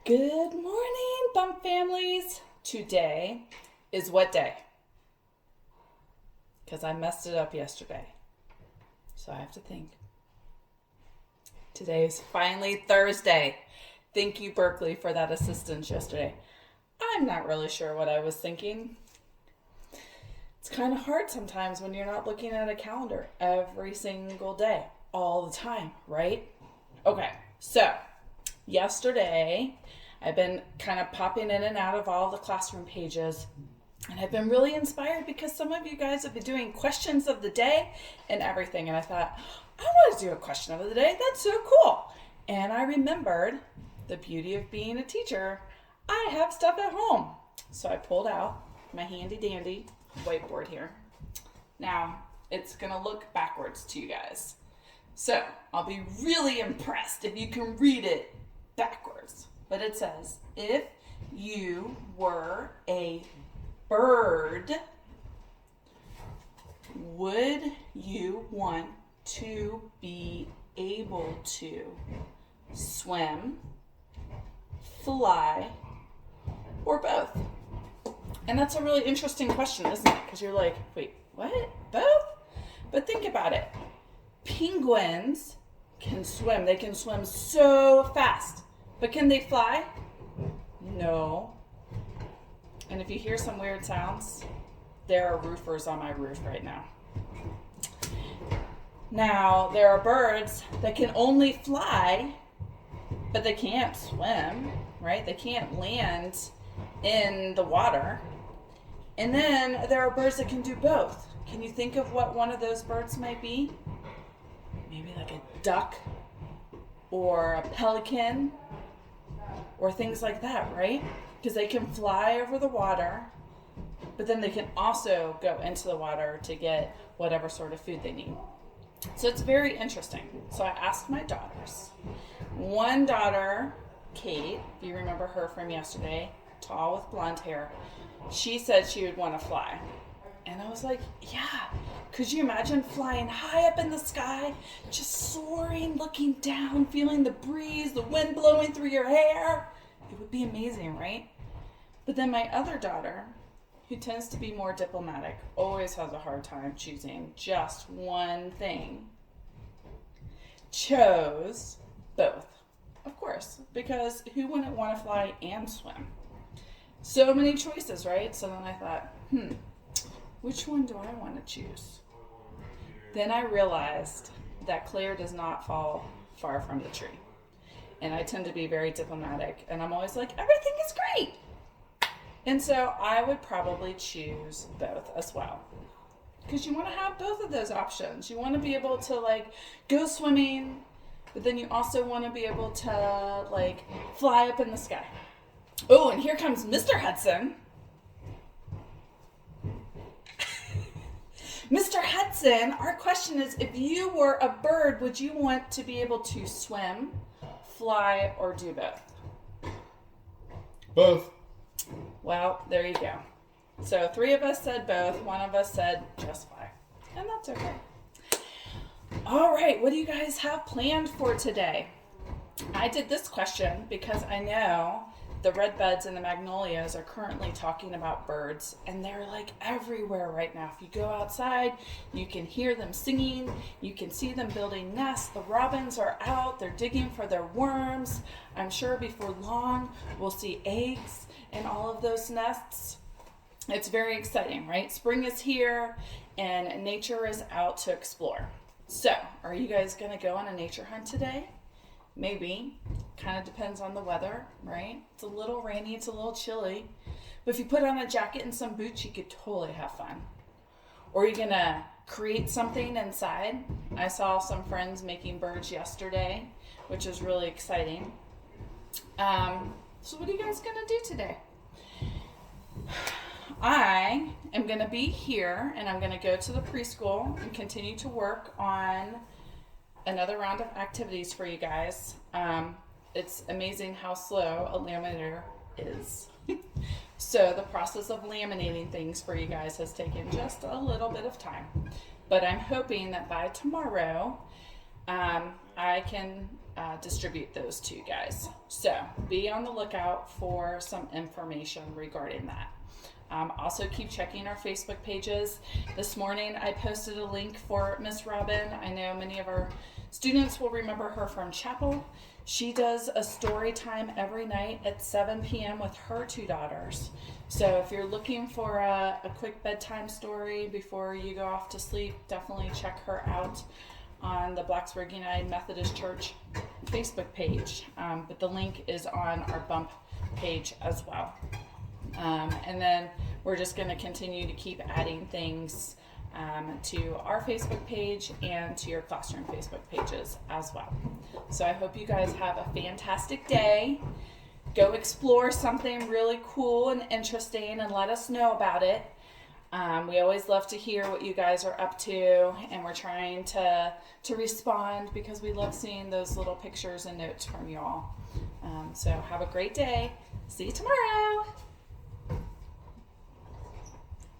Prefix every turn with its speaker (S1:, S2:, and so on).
S1: Good morning, Bump families. Today is what day? Because I messed it up yesterday. So I have to think. Today is finally Thursday. Thank you, Berkeley, for that assistance yesterday. I'm not really sure what I was thinking. It's kind of hard sometimes when you're not looking at a calendar every single day, all the time, right? Okay, so yesterday I've been kind of popping in and out of all the classroom pages, and I've been really inspired because some of you guys have been doing questions of the day and everything, and I thought, I want to do a question of the day. That's so cool. And I remembered the beauty of being a teacher. I have stuff at home. So I pulled out my handy dandy whiteboard here. Now, it's going to look backwards to you guys. So I'll be really impressed if you can read it backwards. But it says, if you were a bird, would you want to be able to swim, fly, or both? And that's a really interesting question, isn't it? Because you're like, wait, what? Both? But think about it. Penguins can swim. They can swim so fast. But can they fly? No. And if you hear some weird sounds, there are roofers on my roof right now. Now, there are birds that can only fly, but they can't swim, right? They can't land in the water. And then there are birds that can do both. Can you think of what one of those birds might be? Maybe like a duck or a pelican or things like that, right? Because they can fly over the water, but then they can also go into the water to get whatever sort of food they need. So it's very interesting. So I asked my daughters. One daughter, Kate, if you remember her from yesterday, tall with blonde hair, she said she would want to fly. And I was like, yeah. Could you imagine flying high up in the sky, just soaring, looking down, feeling the breeze, the wind blowing through your hair? It would be amazing, right? But then my other daughter, who tends to be more diplomatic, always has a hard time choosing just one thing, chose both. Of course, because who wouldn't want to fly and swim? So many choices, right? So then I thought, which one do I want to choose? Then I realized that Claire does not fall far from the tree. And I tend to be very diplomatic, and I'm always like, everything is great. And so I would probably choose both as well. Because you want to have both of those options. You want to be able to like go swimming, but then you also want to be able to like fly up in the sky. Oh, and here comes Mr. Hudson. Mr. Hudson, our question is, if you were a bird, would you want to be able to swim, fly, or do both?
S2: Both.
S1: Well, there you go. So 3 of us said both, 1 of us said just fly. And that's okay. All right, what do you guys have planned for today? I did this question because I know the redbuds and the magnolias are currently talking about birds, and they're like everywhere right now. If you go outside, you can hear them singing, you can see them building nests. The robins are out, they're digging for their worms. I'm sure before long we'll see eggs in all of those nests. It's very exciting, right? Spring is here and nature is out to explore. So, are you guys gonna go on a nature hunt today? Maybe. Kind of depends on the weather, right? It's a little rainy, it's a little chilly. But if you put on a jacket and some boots, you could totally have fun. Or you're gonna create something inside. I saw some friends making birds yesterday, which is really exciting. So what are you guys gonna do today? I am gonna be here and I'm gonna go to the preschool and continue to work on another round of activities for you guys. It's amazing how slow a laminator is. So the process of laminating things for you guys has taken just a little bit of time. But I'm hoping that by tomorrow, I can distribute those to you guys. So be on the lookout for some information regarding that. Also keep checking our Facebook pages. This morning I posted a link for Miss Robin. I know many of our students will remember her from chapel. She does a story time every night at 7 p.m. with her 2 daughters. So if you're looking for a quick bedtime story before you go off to sleep, definitely check her out on the Blacksburg United Methodist Church Facebook page. But the link is on our bump page as well. And then we're just going to continue to keep adding things to our Facebook page and to your classroom Facebook pages as well. So I hope you guys have a fantastic day. Go explore something really cool and interesting and let us know about it. We always love to hear what you guys are up to, and we're trying to respond because we love seeing those little pictures and notes from you all. So have a great day. See you tomorrow.